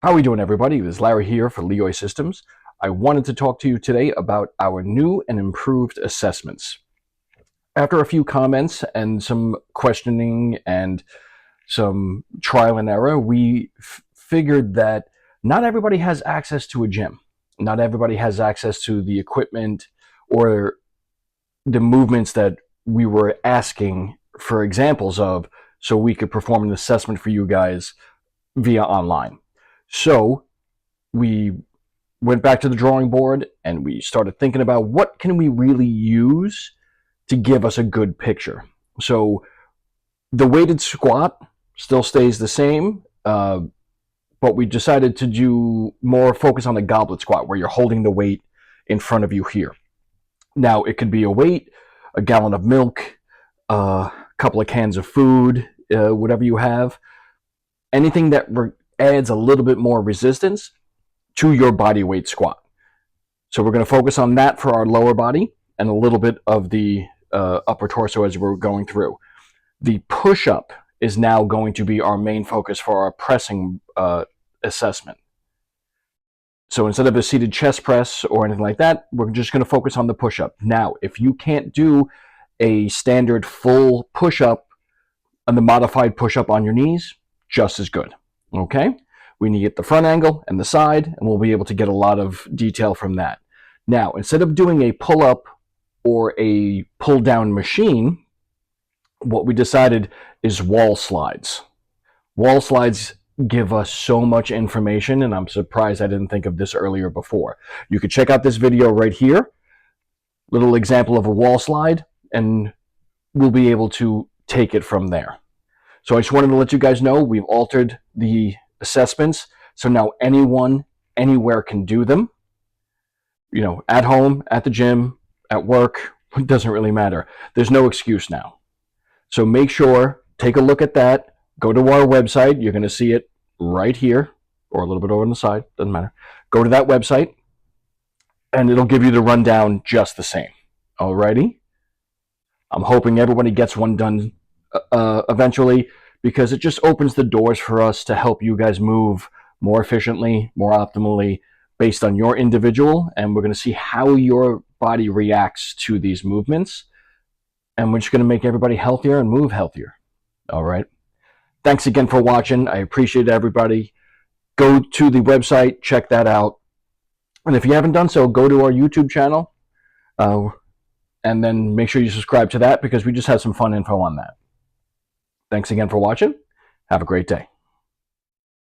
How are we doing, everybody? This is Larry here for Leoy Systems. I wanted to talk to you today about our new and improved assessments. After a few comments and some questioning and some trial and error, we figured that not everybody has access to a gym. Not everybody has access to the equipment or the movements that we were asking for examples of so we could perform an assessment for you guys via online. So we went back to the drawing board and we started thinking about what can we really use to give us a good picture. So the weighted squat still stays the same, but we decided to do more focus on the goblet squat where you're holding the weight in front of you here. Now, it could be a weight, a gallon of milk, a couple of cans of food, whatever you have. Anything that adds a little bit more resistance to your body weight squat. So we're going to focus on that for our lower body and a little bit of the upper torso as we're going through. The push-up is now going to be our main focus for our pressing assessment. So instead of a seated chest press or anything like that, we're just going to focus on the push-up. Now, if you can't do a standard full push-up and the modified push-up on your knees, just as good. Okay? We need to get the front angle and the side, and we'll be able to get a lot of detail from that. Now, instead of doing a pull-up or a pull-down machine, what we decided is wall slides. Wall slides give us so much information, and I'm surprised I didn't think of this earlier before. You could check out this video right here, little example of a wall slide, and we'll be able to take it from there. So I just wanted to let you guys know we've altered the assessments, so now anyone, anywhere can do them. You know, at home, at the gym, at work, it doesn't really matter. There's no excuse now. So make sure, take a look at that. Go to our website. You're going to see it right here, or a little bit over on the side. Doesn't matter. Go to that website, and it'll give you the rundown just the same. Alrighty? I'm hoping everybody gets one done eventually, because it just opens the doors for us to help you guys move more efficiently, more optimally, based on your individual, and we're going to see how your body reacts to these movements, and we're just going to make everybody healthier and move healthier. All right. Thanks again for watching. I appreciate everybody. Go to the website, check that out, and if you haven't done so, go to our YouTube channel, and then make sure you subscribe to that, because we just have some fun info on that. Thanks again for watching. Have a great day.